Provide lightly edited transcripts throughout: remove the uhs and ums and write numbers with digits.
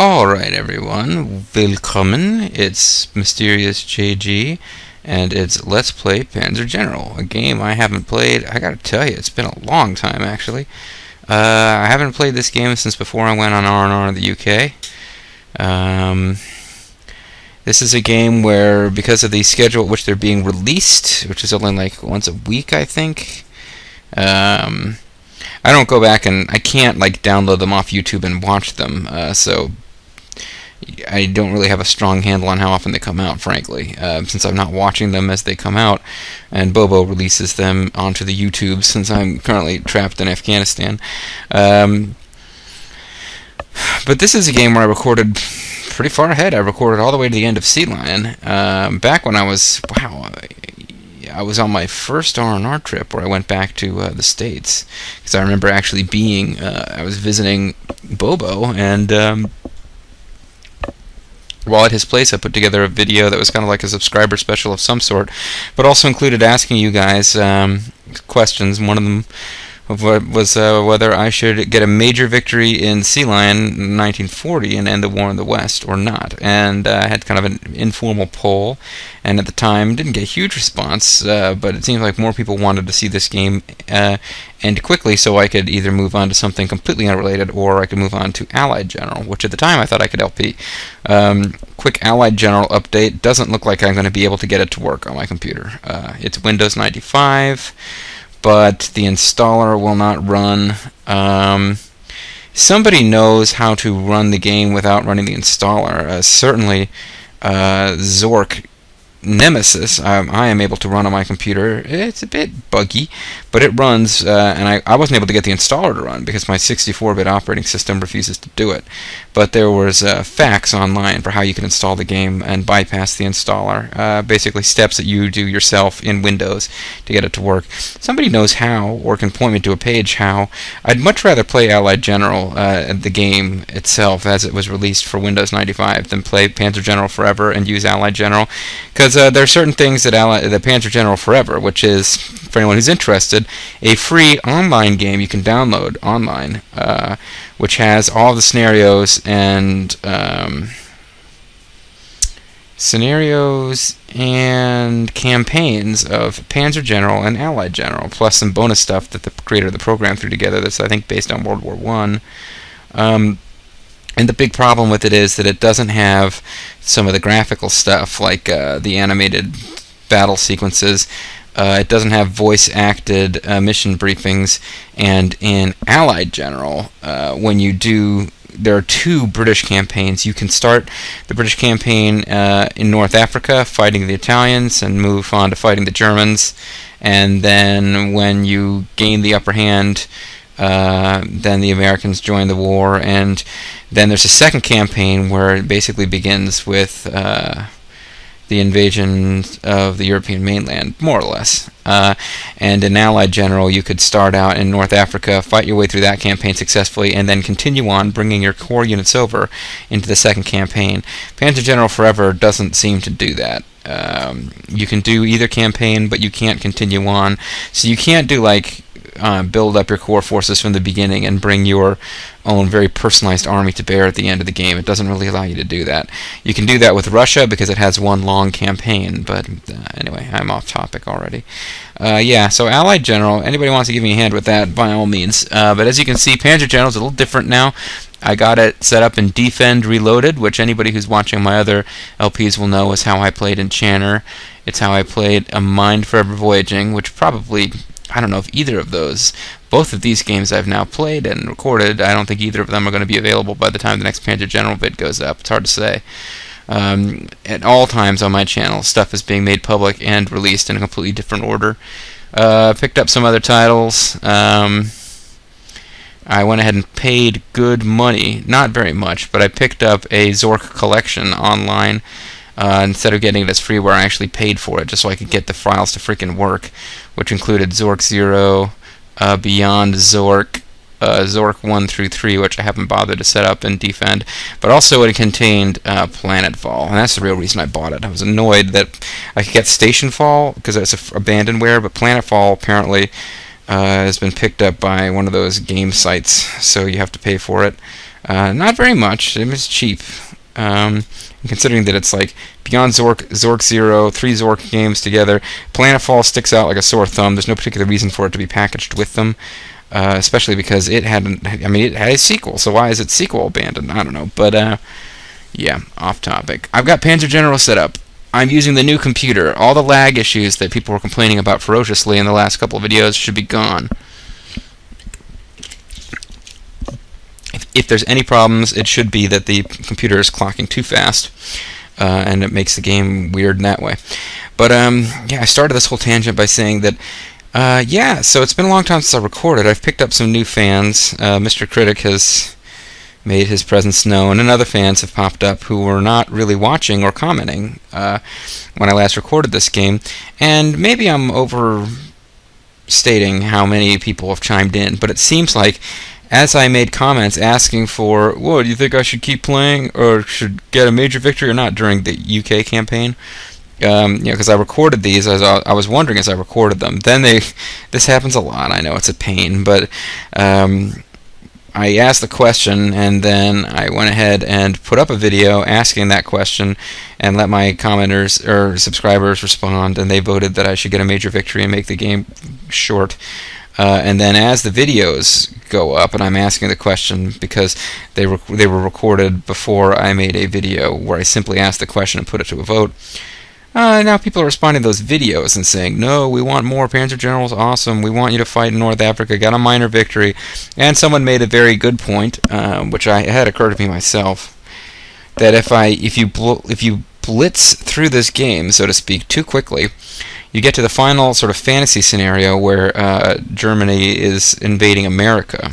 Alright everyone, willkommen, it's Mysterious JG, and it's Let's Play Panzer General, a game I haven't played. I gotta tell you, it's been a long time actually. I haven't played this game since before I went on R&R in the UK. This is a game where, because of the schedule at which they're being released, which is only like once a week I think, I don't go back and I can't like download them off YouTube and watch them, so I don't really have a strong handle on how often they come out, frankly, since I'm not watching them as they come out, and Bobo releases them onto the YouTube since I'm currently trapped in Afghanistan. But this is a game where I recorded pretty far ahead. I recorded all the way to the end of Sea Lion, back when I was, I was on my first R&R trip where I went back to the States, because I remember actually being, I was visiting Bobo, and while at his place I put together a video that was kind of like a subscriber special of some sort, but also included asking you guys questions. One of them was whether I should get a major victory in Sea Lion in 1940 and end the war in the West or not. And I had kind of an informal poll, and at the time didn't get a huge response, but it seemed like more people wanted to see this game end quickly, so I could either move on to something completely unrelated or I could move on to Allied General, which at the time I thought I could LP. Quick Allied General update: doesn't look like I'm going to be able to get it to work on my computer. It's Windows 95. But the installer will not run. Somebody knows how to run the game without running the installer. Certainly, Zork Nemesis, I am able to run on my computer. It's a bit buggy, but it runs, and I wasn't able to get the installer to run because my 64-bit operating system refuses to do it. But there was facts online for how you can install the game and bypass the installer. Basically steps that you do yourself in Windows to get it to work. Somebody knows how, or can point me to a page how. I'd much rather play Allied General, the game itself, as it was released for Windows 95, than play Panzer General Forever and use Allied General, because there are certain things that Panzer General Forever, which is, for anyone who's interested, a free online game you can download online, which has all the scenarios and campaigns of Panzer General and Allied General, plus some bonus stuff that the creator of the program threw together that's, I think, based on World War I. And the big problem with it is that it doesn't have some of the graphical stuff, like the animated battle sequences. It doesn't have voice-acted mission briefings. And in Allied General, when you do, there are two British campaigns. You can start the British campaign in North Africa, fighting the Italians, and move on to fighting the Germans. And then when you gain the upper hand, then the Americans join the war, and then there's a second campaign where it basically begins with the invasion of the European mainland, more or less. And in Allied General, you could start out in North Africa, fight your way through that campaign successfully, and then continue on, bringing your core units over into the second campaign. Panzer General Forever doesn't seem to do that. You can do either campaign, but you can't continue on. So you can't do like build up your core forces from the beginning and bring your own very personalized army to bear at the end of the game. It doesn't really allow you to do that. You can do that with Russia because it has one long campaign, but anyway, I'm off topic already. Yeah, so Allied General, anybody wants to give me a hand with that, by all means. But as you can see, Panzer General is a little different now. I got it set up in Defend Reloaded, which anybody who's watching my other LPs will know is how I played in Channer. It's how I played A Mind Forever Voyaging, which probably, I don't know if either of those, both of these games I've now played and recorded, I don't think either of them are going to be available by the time the next Panzer General vid goes up. It's hard to say. At all times on my channel, stuff is being made public and released in a completely different order. Picked up some other titles. I went ahead and paid good money, not very much, but I picked up a Zork collection online. Instead of getting it as freeware, I actually paid for it just so I could get the files to freaking work, which included Zork 0, Beyond Zork, Zork 1 through 3, which I haven't bothered to set up and defend, but also it contained Planetfall, and that's the real reason I bought it. I was annoyed that I could get Stationfall because it's abandonware, but Planetfall apparently has been picked up by one of those game sites, so you have to pay for it. Not very much. It was cheap. Considering that it's like Beyond Zork, Zork Zero, 3 Zork games together, Planetfall sticks out like a sore thumb. There's no particular reason for it to be packaged with them, especially because it hadn't. I mean, it had a sequel, so why is it sequel abandoned? I don't know. But yeah, off topic. I've got Panzer General set up. I'm using the new computer. All the lag issues that people were complaining about ferociously in the last couple of videos should be gone. If there's any problems, it should be that the computer is clocking too fast, and it makes the game weird in that way. But yeah, I started this whole tangent by saying that, yeah, so it's been a long time since I recorded. I've picked up some new fans. Mr. Critic has made his presence known, and other fans have popped up who were not really watching or commenting when I last recorded this game. And maybe I'm overstating how many people have chimed in, but it seems like as I made comments asking for, whoa, do you think I should keep playing or should get a major victory or not during the UK campaign? Because I recorded these, I was wondering as I recorded them. Then this happens a lot. I know it's a pain, but I asked the question, and then I went ahead and put up a video asking that question, and let my commenters or subscribers respond, and they voted that I should get a major victory and make the game short. And then as the videos go up, and I'm asking the question because they were recorded before I made a video where I simply asked the question and put it to a vote. Now people are responding to those videos and saying, no, we want more Panzer Generals, awesome, we want you to fight in North Africa, got a minor victory. And someone made a very good point, which had occurred to me myself, that if you blitz through this game, so to speak, too quickly, you get to the final sort of fantasy scenario where Germany is invading America.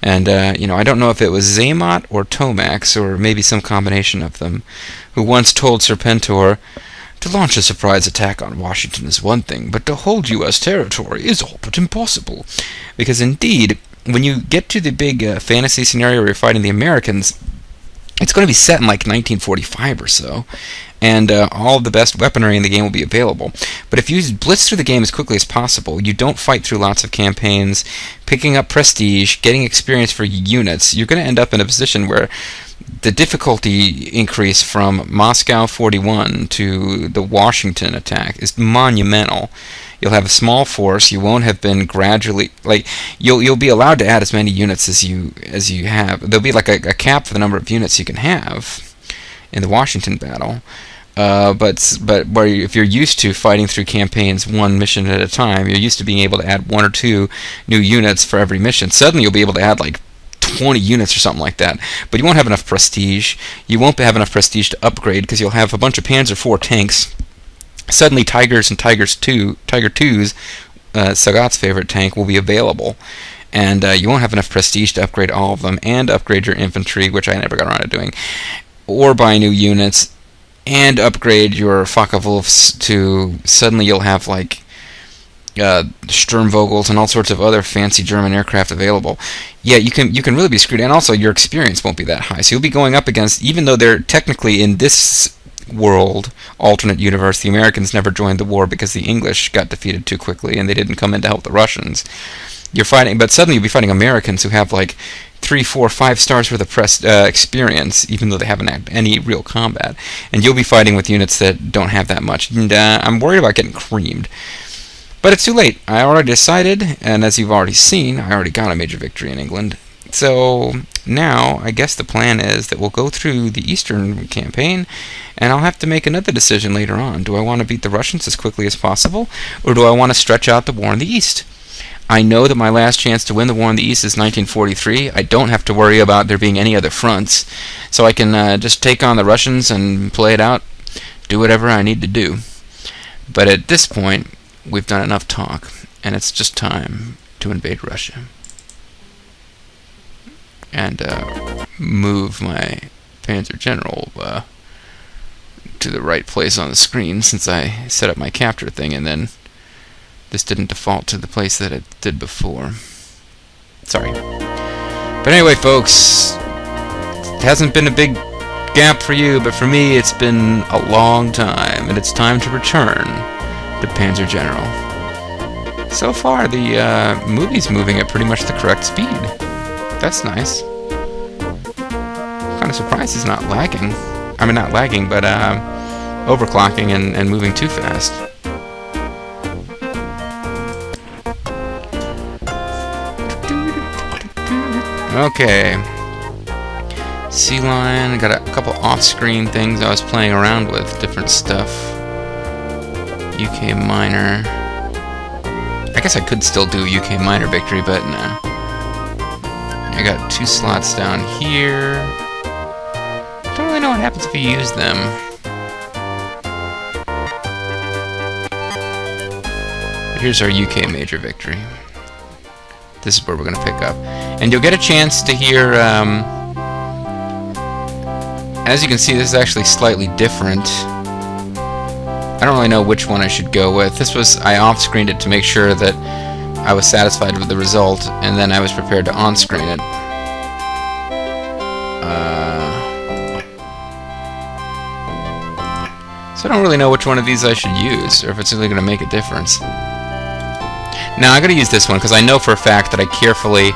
And, I don't know if it was Zaymot or Tomax, or maybe some combination of them, who once told Serpentor, to launch a surprise attack on Washington is one thing, but to hold U.S. territory is all but impossible. Because indeed, when you get to the big fantasy scenario where you're fighting the Americans, it's going to be set in like 1945 or so, and all of the best weaponry in the game will be available. But if you blitz through the game as quickly as possible, you don't fight through lots of campaigns, picking up prestige, getting experience for units, you're going to end up in a position where the difficulty increase from Moscow 41 to the Washington attack is monumental. You'll have a small force. You won't have been gradually you'll be allowed to add as many units as you have. There'll be like a cap for the number of units you can have in the Washington battle. But if you're used to fighting through campaigns one mission at a time, you're used to being able to add 1 or 2 new units for every mission. Suddenly you'll be able to add like 20 units or something like that, but you won't have enough prestige. You won't have enough prestige to upgrade because you'll have a bunch of Panzer IV tanks. Suddenly Tigers and Tiger 2s, Sagat's favorite tank, will be available, and you won't have enough prestige to upgrade all of them and upgrade your infantry, which I never got around to doing, or buy new units and upgrade your Focke-Wulfs to suddenly you'll have like Sturmvogels and all sorts of other fancy German aircraft available. Yeah, you can really be screwed, and also your experience won't be that high. So you'll be going up against, even though they're technically in this world, alternate universe, the Americans never joined the war because the English got defeated too quickly and they didn't come in to help the Russians. But suddenly you'll be fighting Americans who have like 3, 4, 5 stars worth of experience, even though they haven't had any real combat. And you'll be fighting with units that don't have that much. And I'm worried about getting creamed. But it's too late. I already decided, and as you've already seen, I already got a major victory in England. So now, I guess the plan is that we'll go through the Eastern campaign, and I'll have to make another decision later on. Do I want to beat the Russians as quickly as possible, or do I want to stretch out the war in the East? I know that my last chance to win the war in the East is 1943. I don't have to worry about there being any other fronts, so I can just take on the Russians and play it out, do whatever I need to do. But at this point, we've done enough talk, and it's just time to invade Russia. And move my Panzer General to the right place on the screen, since I set up my capture thing, and then this didn't default to the place that it did before. Sorry. But anyway, folks, it hasn't been a big gap for you, but for me it's been a long time, and it's time to return to Panzer General. So far, the movie's moving at pretty much the correct speed. That's nice. kind of surprised it's not lagging. I mean, not lagging, but overclocking and moving too fast. Okay. Sea Lion, got a couple off-screen things I was playing around with, different stuff. UK Minor. I guess I could still do a UK Minor victory, but no. I got 2 slots down here. Don't really know what happens if you use them. But here's our UK Major victory. This is where we're going to pick up. And you'll get a chance to hear, as you can see, this is actually slightly different. I don't really know which one I should go with. This was, I off-screened it to make sure that I was satisfied with the result, and then I was prepared to on-screen it. So I don't really know which one of these I should use, or if it's really going to make a difference. Now I'm going to use this one because I know for a fact that I carefully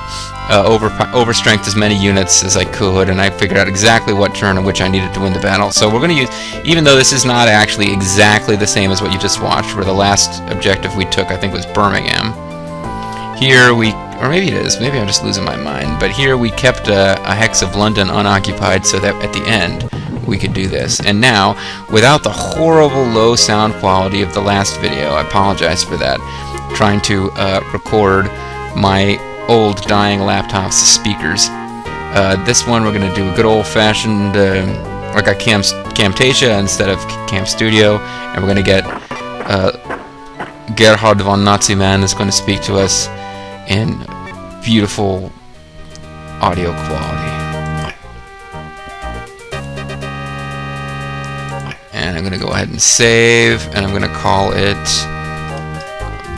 overstrengthed as many units as I could, and I figured out exactly what turn in which I needed to win the battle. So we're going to use, even though this is not actually exactly the same as what you just watched, where the last objective we took I think was Birmingham. Here we, or maybe it is, maybe I'm just losing my mind, but here we kept a hex of London unoccupied so that at the end we could do this. And now, without the horrible low sound quality of the last video, I apologize for that, trying to record my old dying laptop's speakers. This one we're going to do a good old-fashioned, like a Camtasia instead of Cam Studio, and we're going to get Gerhard von Naziman is going to speak to us in beautiful audio quality. And I'm going to go ahead and save, and I'm going to call it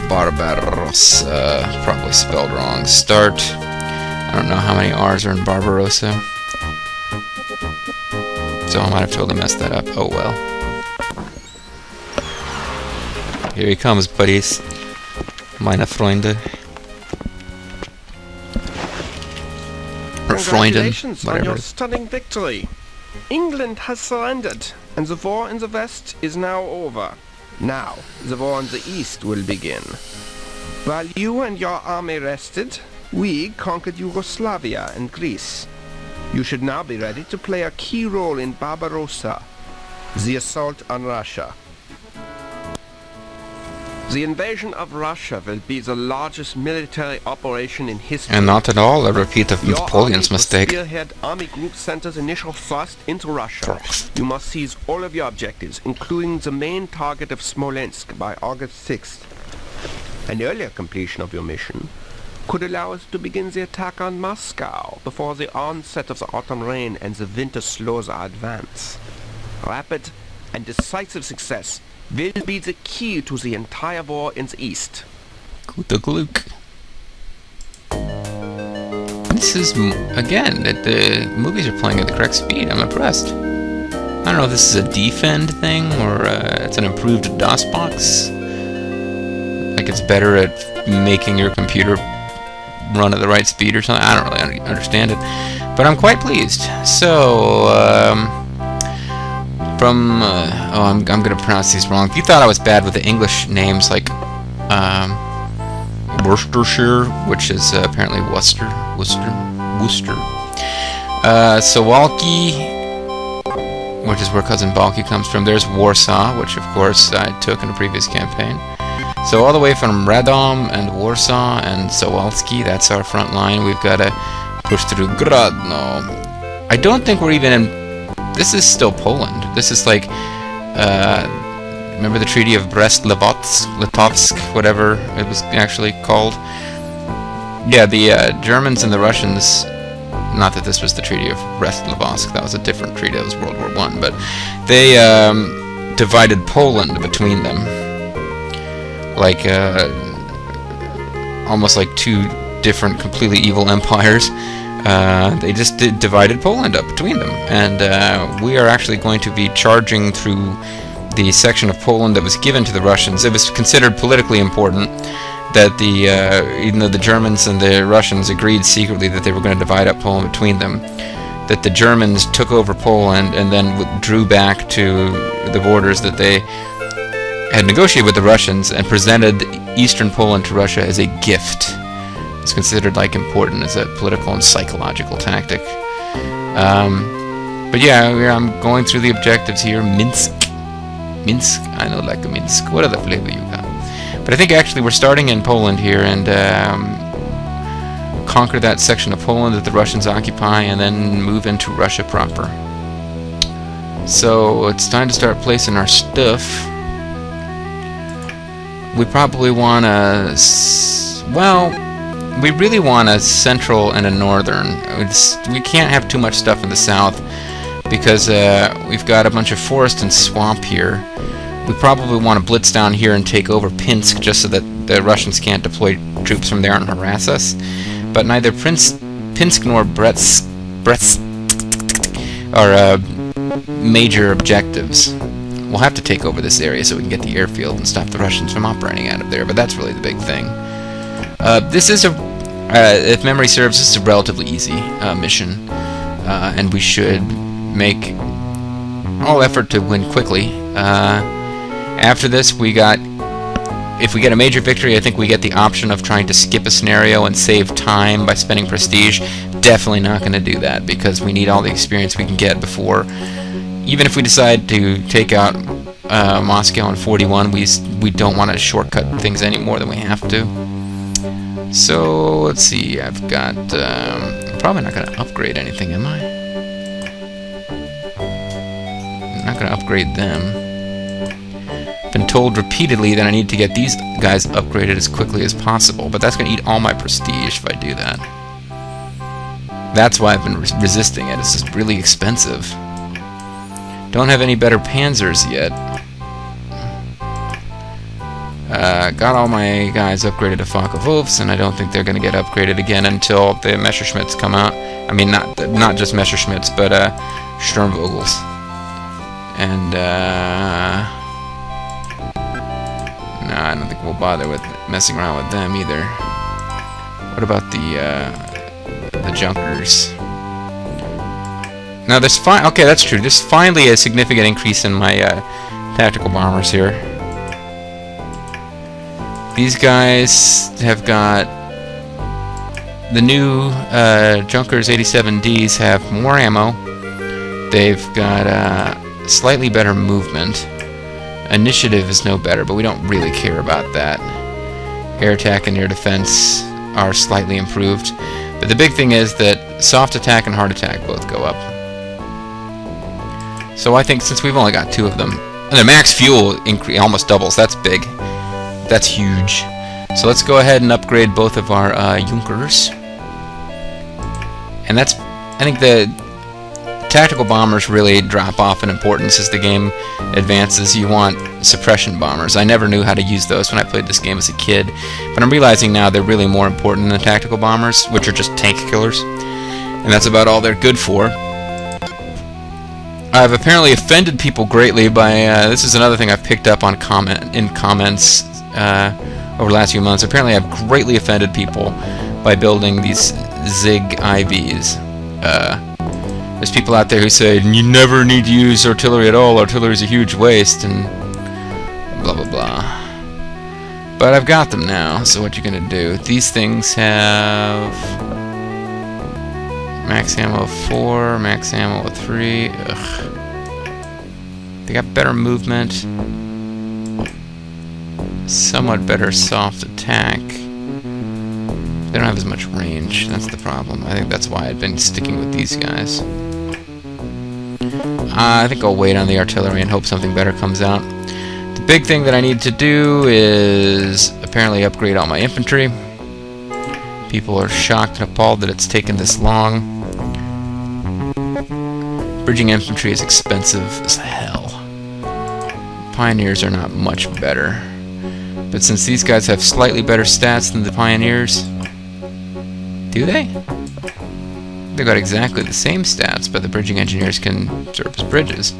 Barbarossa, probably spelled wrong. Start. I don't know how many R's are in Barbarossa, so I might have totally messed that up. Oh well. Here he comes, buddies. Meine Freunde. Or Congratulations Freunden, on your stunning victory. England has surrendered, and the war in the West is now over. Now, the war in the East will begin. While you and your army rested, we conquered Yugoslavia and Greece. You should now be ready to play a key role in Barbarossa, the assault on Russia. The invasion of Russia will be the largest military operation in history. And not at all a repeat of Napoleon's mistake. Your army will spearhead Army Group Center's initial thrust into Russia. You must seize all of your objectives, including the main target of Smolensk, by August 6th. An earlier completion of your mission could allow us to begin the attack on Moscow before the onset of the autumn rain and the winter slows our advance. Rapid and decisive success will be the key to the entire war in the East. Gute Glück. This is, again, the movies are playing at the correct speed. I'm impressed. I don't know if this is a defend thing or it's an improved DOS-box. Like it's better at making your computer run at the right speed or something. I don't really understand it. But I'm quite pleased. So, I'm gonna pronounce these wrong. If you thought I was bad with the English names, like Worcestershire, which is apparently Worcester. Suwalki, which is where Cousin Balky comes from. There's Warsaw, which of course I took in a previous campaign. So all the way from Radom and Warsaw and Suwalski, that's our front line. We've got to push through Grodno. I don't think we're even in... This is still Poland. This is like, remember the Treaty of Brest-Litovsk, whatever it was actually called? Yeah, the Germans and the Russians, not that this was the Treaty of Brest-Litovsk, that was a different treaty, that was World War I, but they divided Poland between them. Like, almost like two different, completely evil empires. They just divided Poland up between them, and we are actually going to be charging through the section of Poland that was given to the Russians. It was considered politically important that even though the Germans and the Russians agreed secretly that they were going to divide up Poland between them, that the Germans took over Poland and then withdrew back to the borders that they had negotiated with the Russians and presented eastern Poland to Russia as a gift. It's considered like important as a political and psychological tactic. But yeah, I'm going through the objectives here. Minsk, I know like a Minsk. What other flavor you got? But I think actually we're starting in Poland here and conquer that section of Poland that the Russians occupy and then move into Russia proper. So it's time to start placing our stuff. We probably want to, well, we really want a central and a northern. We can't have too much stuff in the south because we've got a bunch of forest and swamp here. We probably want to blitz down here and take over Pinsk just so that the Russians can't deploy troops from there and harass us. But neither Pinsk nor Brest are major objectives. We'll have to take over this area so we can get the airfield and stop the Russians from operating out of there, but that's really the big thing. This is if memory serves, this is a relatively easy mission, and we should make all effort to win quickly. After this, if we get a major victory, I think we get the option of trying to skip a scenario and save time by spending prestige. Definitely not going to do that, because we need all the experience we can get before. Even if we decide to take out Moscow in 41, we don't want to shortcut things any more than we have to. So, let's see, I've got... I'm probably not going to upgrade anything, am I? I'm not going to upgrade them. I've been told repeatedly that I need to get these guys upgraded as quickly as possible, but that's going to eat all my prestige if I do that. That's why I've been resisting it. It's just really expensive. Don't have any better Panzers yet. Got all my guys upgraded to Focke-Wulfs, and I don't think they're going to get upgraded again until the Messerschmitts come out. I mean, not just Messerschmitts, but Sturmvogels. And no, I don't think we'll bother with messing around with them either. What about the Junkers? Now there's okay, that's true. There's finally a significant increase in my tactical bombers here. These guys have got the new Junkers 87Ds have more ammo. They've got slightly better movement. Initiative is no better, but we don't really care about that. Air attack and air defense are slightly improved. But the big thing is that soft attack and hard attack both go up. So I think since we've only got 2 of them, and the max fuel increase almost doubles, that's big. That's huge. So let's go ahead and upgrade both of our Junkers. And that's, I think the tactical bombers really drop off in importance as the game advances. You want suppression bombers. I never knew how to use those when I played this game as a kid, but I'm realizing now they're really more important than tactical bombers, which are just tank killers. And that's about all they're good for. I've apparently offended people greatly by, this is another thing I've picked up on in comments over the last few months. Apparently I've greatly offended people by building these Zig IVs. There's people out there who say, you never need to use artillery at all, artillery is a huge waste, and blah blah blah. But I've got them now, so what you gonna do? These things have max ammo 4, max ammo 3. Ugh. They got better movement, somewhat better soft attack. They don't have as much range. That's the problem. I think that's why I've been sticking with these guys. I think I'll wait on the artillery and hope something better comes out. The big thing that I need to do is apparently upgrade all my infantry. People are shocked and appalled that it's taken this long. Bridging infantry is expensive as hell. Pioneers are not much better. But since these guys have slightly better stats than the Pioneers... Do they? They've got exactly the same stats, but the bridging engineers can serve as bridges.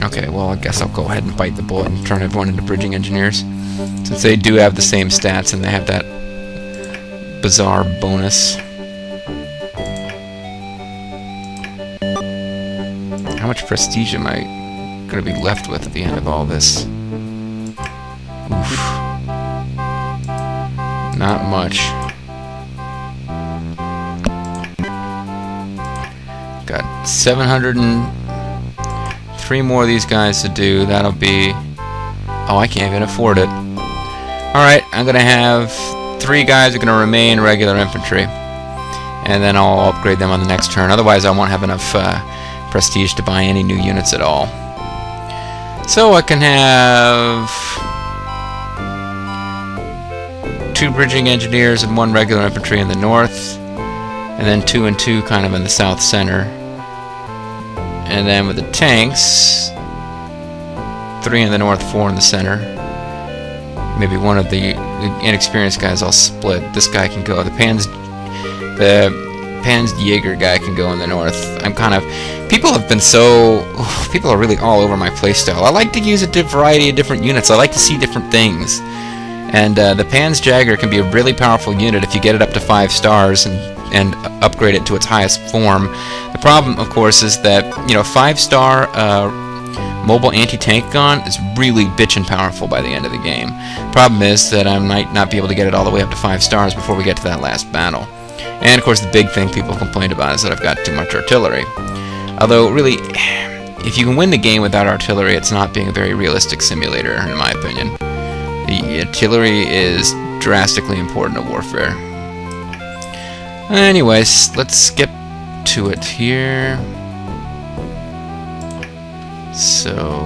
Okay, well, I guess I'll go ahead and bite the bullet and turn everyone into bridging engineers. Since they do have the same stats and they have that bizarre bonus. How much prestige am I going to be left with at the end of all this? Oof. Not much. Got 703 more of these guys to do. That'll be... Oh, I can't even afford it. Alright, I'm going to have 3 guys who are going to remain regular infantry. And then I'll upgrade them on the next turn. Otherwise, I won't have enough prestige to buy any new units at all. So I can have 2 bridging engineers and 1 regular infantry in the north. And then 2 and 2 kind of in the south center. And then with the tanks, 3 in the north, 4 in the center. Maybe one of the inexperienced guys I'll split. This guy can go. The Panzer guy can go in the north. I'm kind of... People have been so... People are really all over my playstyle. I like to use a variety of different units. I like to see different things. And the Panzer can be a really powerful unit if you get it up to 5 stars and upgrade it to its highest form. The problem, of course, is that, you know, 5-star mobile anti-tank gun is really bitchin' powerful by the end of the game. Problem is that I might not be able to get it all the way up to 5 stars before we get to that last battle. And, of course, the big thing people complained about is that I've got too much artillery. Although, really, if you can win the game without artillery, it's not being a very realistic simulator, in my opinion. The artillery is drastically important to warfare. Anyways, let's get to it here. So...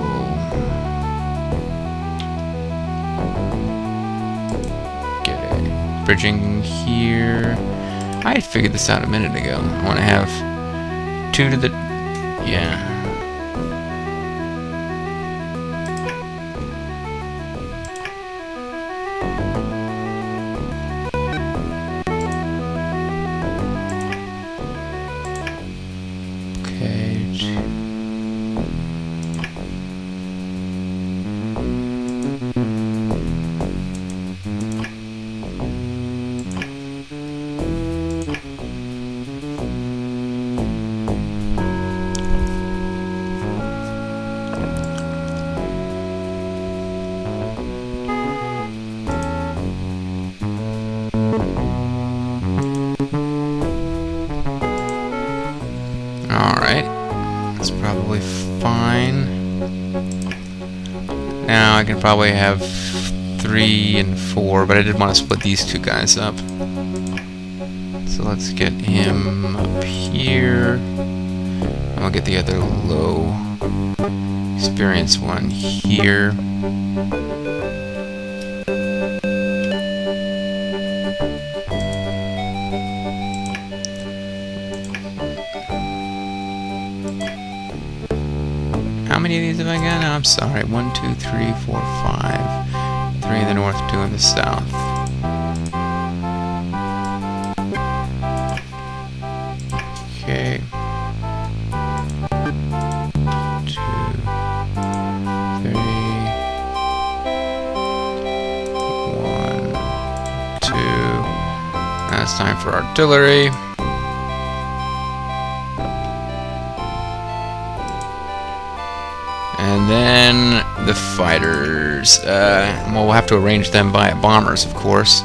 Okay, bridging here. I figured this out a minute ago. I want to have 2 to the... Yeah. Alright, that's probably fine. Now I can probably have 3 and 4, but I did want to split these 2 guys up. So let's get him up here. And we'll get the other low experience one here. How many of these have I got? No, I'm sorry. 1, 2, 3, 4, 5. 3 in the north, 2 in the south. Okay. 2, 3. 1, 2. Now it's time for artillery. And then the fighters. Well, we'll have to arrange them by bombers, of course.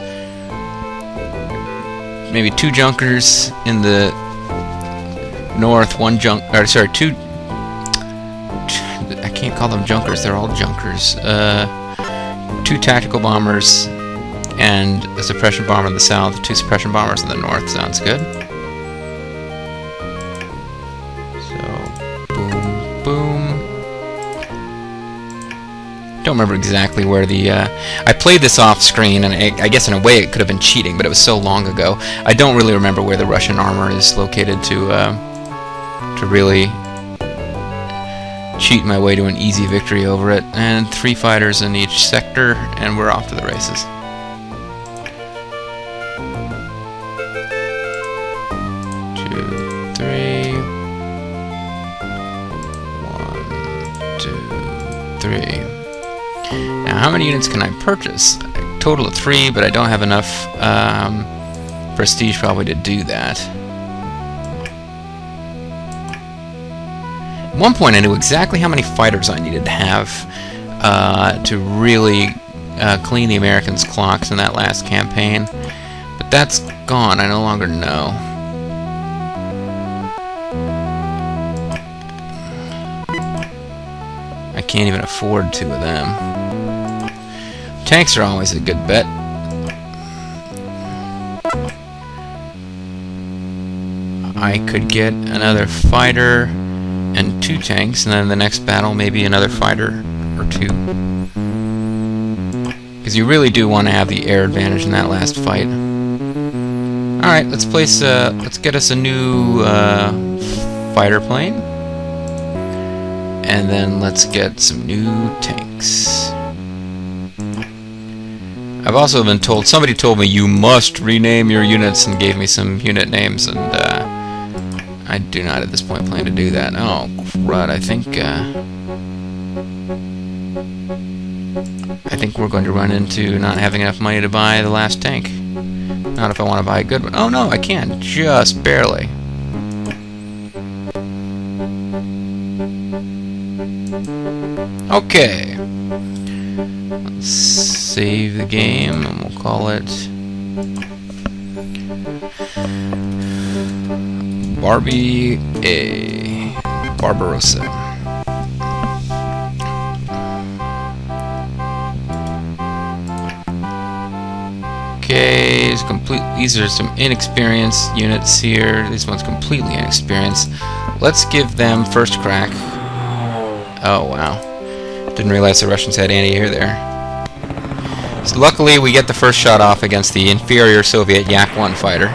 Maybe 2 junkers in the north, 2. I can't call them junkers. They're all junkers. 2 tactical bombers and a suppression bomber in the south. 2 suppression bombers in the north. Sounds good. So, boom, boom. Don't remember exactly where the... I played this off screen, and I guess in a way it could have been cheating, but it was so long ago. I don't really remember where the Russian armor is located to really cheat my way to an easy victory over it. And 3 fighters in each sector, and we're off to the races. Now, how many units can I purchase? A total of 3, but I don't have enough prestige probably to do that. At one point I knew exactly how many fighters I needed to have to really clean the Americans' clocks in that last campaign. But that's gone. I no longer know. I can't even afford 2 of them. Tanks are always a good bet. I could get another fighter and 2 tanks, and then in the next battle maybe another fighter or 2. Because you really do want to have the air advantage in that last fight. Alright, let's get us a new fighter plane. And then let's get some new tanks. I've also been told, somebody told me you must rename your units and gave me some unit names, and I do not at this point plan to do that. Oh, crud, I think we're going to run into not having enough money to buy the last tank. Not if I want to buy a good one. Oh no, I can, just barely. Okay. Let's save the game and we'll call it Barbie A. Barbarossa. Okay, these are some inexperienced units here. This one's completely inexperienced. Let's give them first crack. Oh wow. Didn't realize the Russians had anti-air there. So luckily we get the first shot off against the inferior Soviet Yak-1 fighter.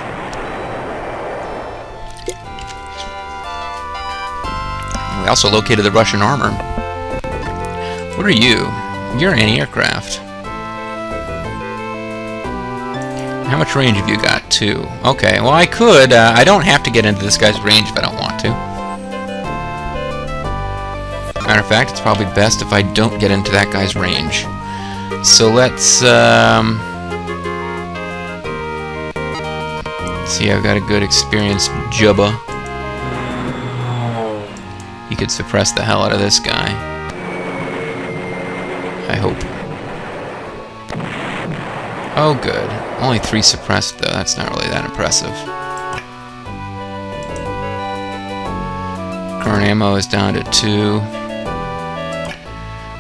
We also located the Russian armor. What are you? You're anti-aircraft. How much range have you got? 2. Okay, well I could. I don't have to get into this guy's range if I don't want to. Matter of fact, it's probably best if I don't get into that guy's range. So let's see, I've got a good experienced Jubba. He could suppress the hell out of this guy. I hope. Oh good. Only 3 suppressed though, that's not really that impressive. Current ammo is down to 2.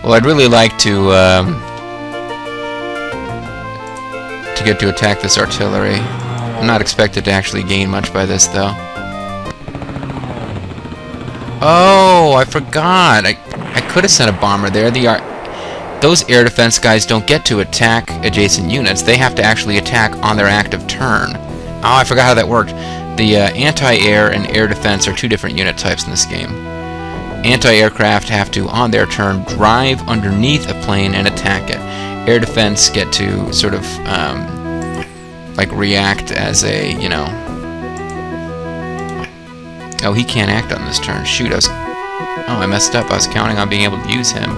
Well, I'd really like to get to attack this artillery. I'm not expected to actually gain much by this, though. Oh, I forgot. I could have sent a bomber there. Those air defense guys don't get to attack adjacent units. They have to actually attack on their active turn. Oh, I forgot how that worked. The anti-air and air defense are 2 different unit types in this game. Anti-aircraft have to, on their turn, drive underneath a plane and attack it. Air defense get to sort of, like, react as a, you know... Oh, he can't act on this turn. Shoot, Oh, I messed up. I was counting on being able to use him.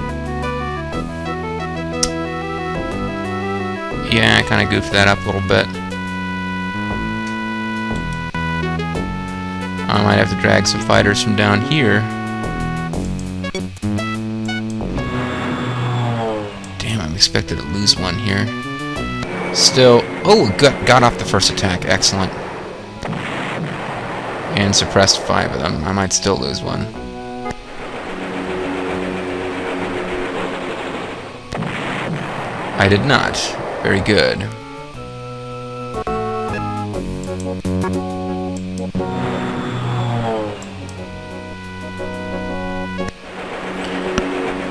Yeah, I kind of goofed that up a little bit. I might have to drag some fighters from down here. Damn, I'm expected to lose one here. Still, oh, got off the first attack. Excellent. And suppressed 5 of them. I might still lose one. I did not. Very good.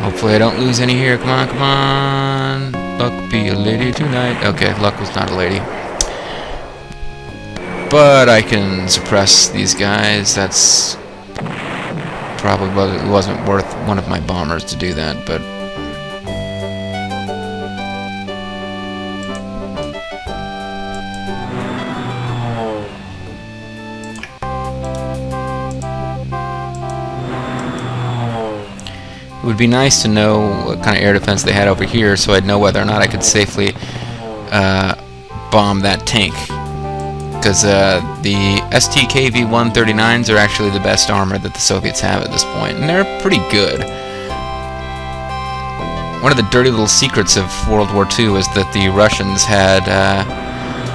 Hopefully I don't lose any here. Come on, come on. Luck be a lady tonight. Okay, luck was not a lady. But I can suppress these guys. That's probably wasn't worth one of my bombers to do that, but it would be nice to know what kind of air defense they had over here so I'd know whether or not I could safely bomb that tank. because the STKV-139s are actually the best armor that the Soviets have at this point, and they're pretty good. One of the dirty little secrets of World War II is that the Russians had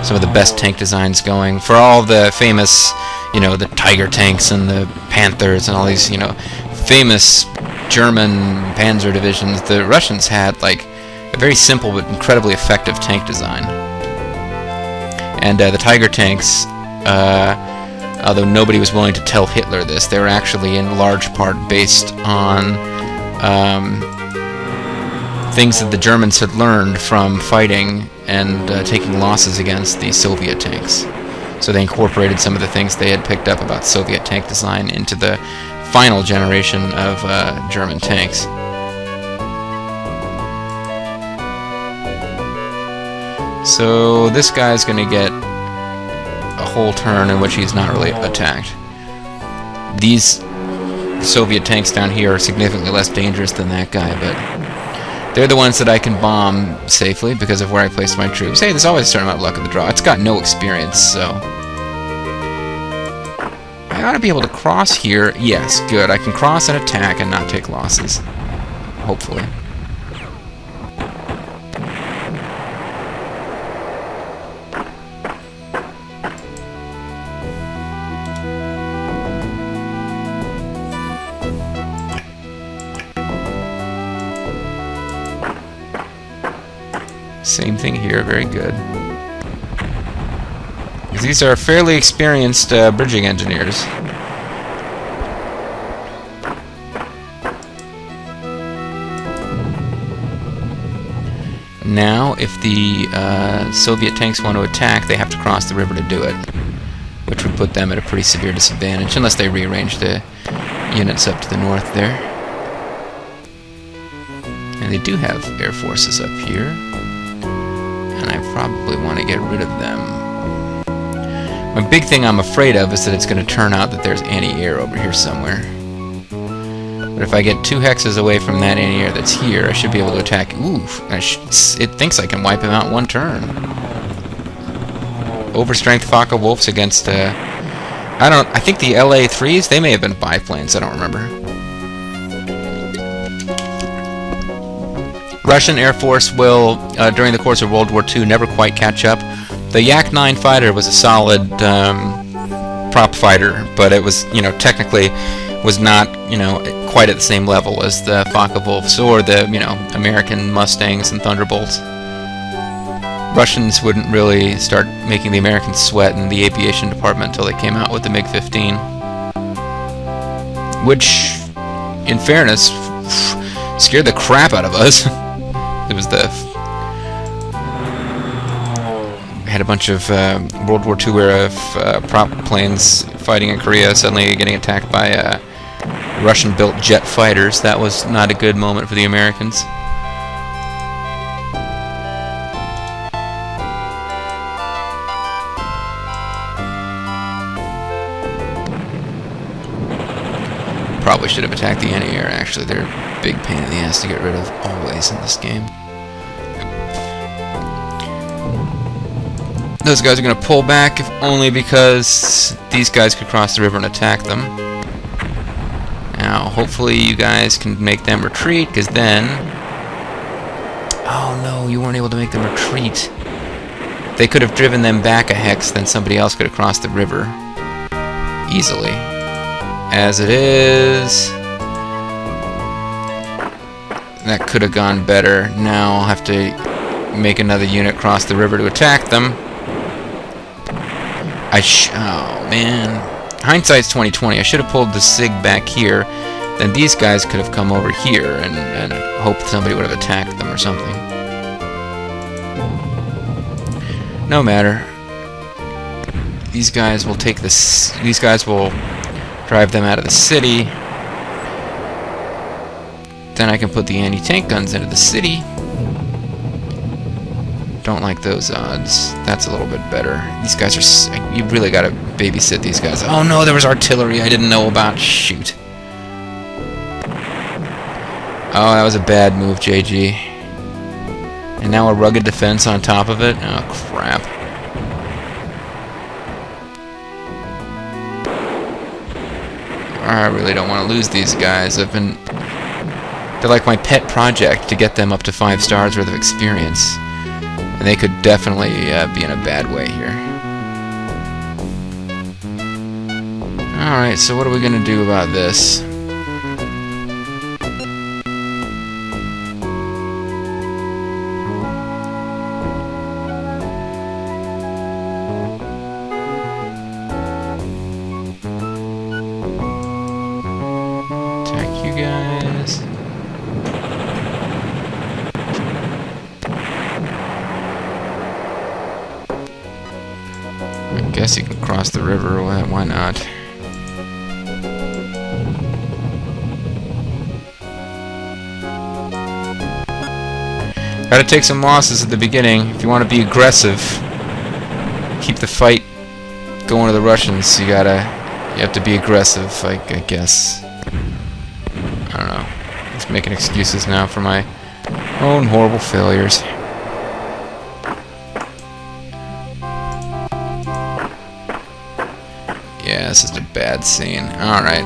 some of the best tank designs going. For all the famous, the Tiger tanks and the Panthers and all these, famous German Panzer divisions, the Russians had, like, a very simple but incredibly effective tank design. And the Tiger tanks, although nobody was willing to tell Hitler this, they were actually in large part based on things that the Germans had learned from fighting and taking losses against the Soviet tanks. So they incorporated some of the things they had picked up about Soviet tank design into the final generation of German tanks. So this guy's going to get a whole turn in which he's not really attacked. These Soviet tanks down here are significantly less dangerous than that guy, but they're the ones that I can bomb safely because of where I placed my troops. Hey, there's always a certain amount of luck of the draw. It's got no experience, so I ought to be able to cross here. Yes, good. I can cross and attack and not take losses. Hopefully. Same thing here, very good. These are fairly experienced bridging engineers. Now, if the Soviet tanks want to attack, they have to cross the river to do it, which would put them at a pretty severe disadvantage, unless they rearrange the units up to the north there. And they do have air forces up here, and I probably want to get rid of them. My big thing I'm afraid of is that it's going to turn out that there's anti-air over here somewhere. But if I get 2 hexes away from that anti-air that's here, I should be able to attack. Ooh, it thinks I can wipe him out in 1 turn. Overstrength Focke-Wulfs against, I think the LA-3s, they may have been biplanes, I don't remember. Russian Air Force will, during the course of World War II, never quite catch up. The Yak-9 fighter was a solid prop fighter, but it was, technically was not, quite at the same level as the Focke-Wulfs or the, American Mustangs and Thunderbolts. Russians wouldn't really start making the Americans sweat in the aviation department until they came out with the MiG-15, which, in fairness, scared the crap out of us. It was had a bunch of World War II era prop planes fighting in Korea suddenly getting attacked by Russian-built jet fighters. That was not a good moment for the Americans. Probably should have attacked the anti-air, actually. They're a big pain in the ass to get rid of always in this game. Those guys are going to pull back, if only because these guys could cross the river and attack them. Now, hopefully you guys can make them retreat, because then... Oh no, you weren't able to make them retreat. They could have driven them back a hex, then somebody else could have crossed the river easily. As it is... That could have gone better. Now I'll have to make another unit cross the river to attack them. Oh, man. Hindsight's 20/20. I should have pulled the SIG back here. Then these guys could have come over here and hoped somebody would have attacked them or something. No matter. These guys will take this. These guys will drive them out of the city. Then I can put the anti-tank guns into the city. Don't like those odds. That's a little bit better. These guys are... You really gotta babysit these guys. Oh no, there was artillery I didn't know about. Shoot. Oh, that was a bad move, JG. And now a rugged defense on top of it? Oh, crap. I really don't want to lose these guys. They're like my pet project to get them up to 5 stars worth of experience. And they could definitely be in a bad way here. Alright, so what are we going to do about this? Attack you guys. I guess you can cross the river, why not? Gotta take some losses at the beginning. If you want to be aggressive, keep the fight going to the Russians, you have to be aggressive, I guess. I don't know. Just making excuses now for my own horrible failures. Yeah, this is a bad scene. Alright.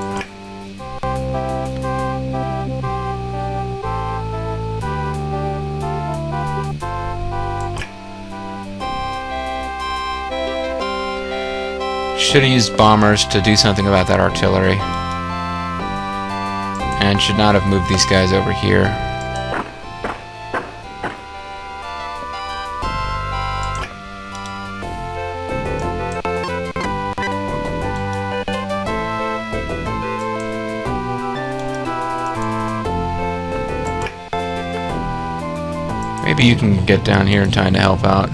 Should have used bombers to do something about that artillery. And should not have moved these guys over here. Maybe you can get down here in time to help out.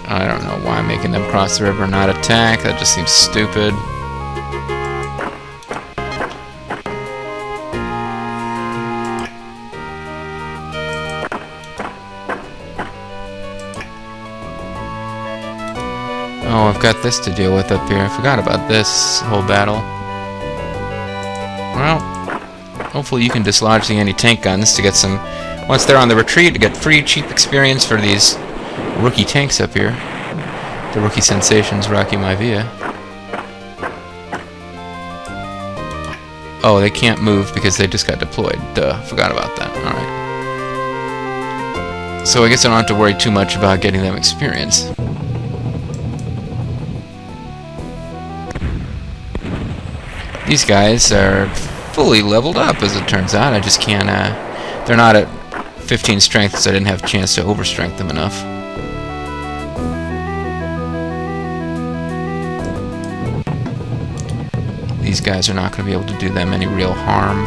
I don't know why I'm making them cross the river and not attack. That just seems stupid. Oh, I've got this to deal with up here. I forgot about this whole battle. Well, hopefully you can dislodge the anti-tank guns to get some... Once they're on the retreat, to get free, cheap experience for these rookie tanks up here. The rookie sensations, Rocky Maivia. Oh, they can't move because they just got deployed. Duh, forgot about that. Alright. So I guess I don't have to worry too much about getting them experience. These guys are fully leveled up, as it turns out. I just can't, they're not at 15 strength, so I didn't have a chance to overstrength them enough. These guys are not going to be able to do them any real harm.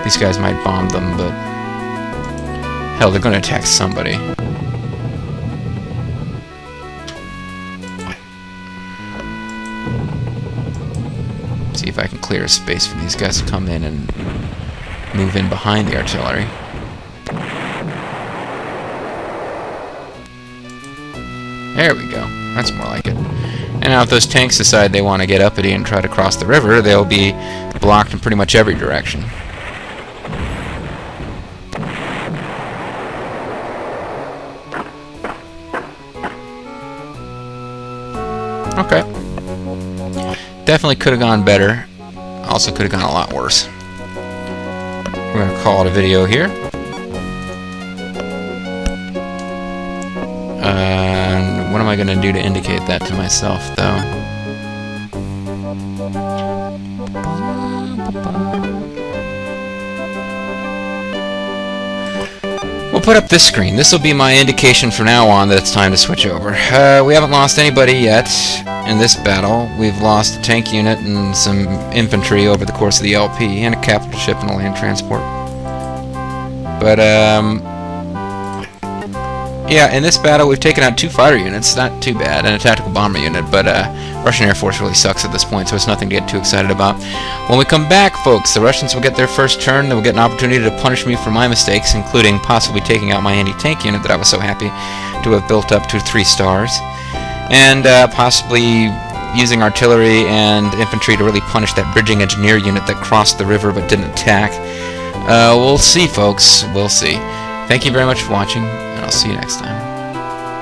These guys might bomb them, but... Hell, they're going to attack somebody. See if I can clear a space for these guys to come in and move in behind the artillery. There we go. That's more like it. And now if those tanks decide they want to get uppity and try to cross the river, they'll be blocked in pretty much every direction. Okay. Definitely could have gone better. Also could have gone a lot worse. We're going to call it a video here. What am I going to do to indicate that to myself, though? We'll put up this screen. This will be my indication from now on that it's time to switch over. We haven't lost anybody yet in this battle. We've lost a tank unit and some infantry over the course of the LP, and a capital ship and a land transport. But, yeah, in this battle we've taken out 2 fighter units, not too bad, and a tactical bomber unit, but Russian Air Force really sucks at this point, so it's nothing to get too excited about. When we come back, folks, the Russians will get their first turn, they will get an opportunity to punish me for my mistakes, including possibly taking out my anti-tank unit that I was so happy to have built up to 3 stars, and possibly using artillery and infantry to really punish that bridging engineer unit that crossed the river but didn't attack. We'll see, folks. We'll see. Thank you very much for watching, and I'll see you next time.